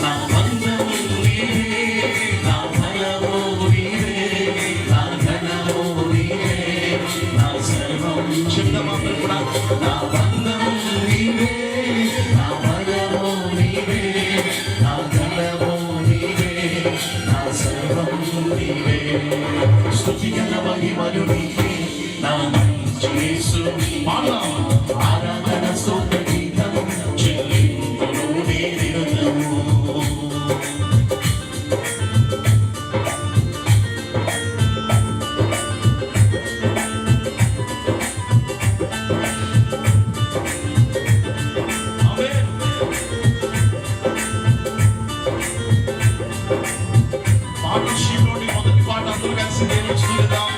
నా బంధము నీవే, నా బలము నీవే, నా ఘనము నీవే, నా సర్వం. చెప్తామందరూ కూడా నా బంధము నీవే, నా బలము నీవే, నా ఘనము నీవే, నా సర్వం నీవే. స్తుతి గల మహిమలు నీవే నా మంచి యేసు. ఆరాధన స్తోత్ర గీతం చెల్లింపును నీ నిరతము. పాట షీట్లోని మొదటి పాట అందరూ కలిసి దేవుని స్తుతిద్దాం.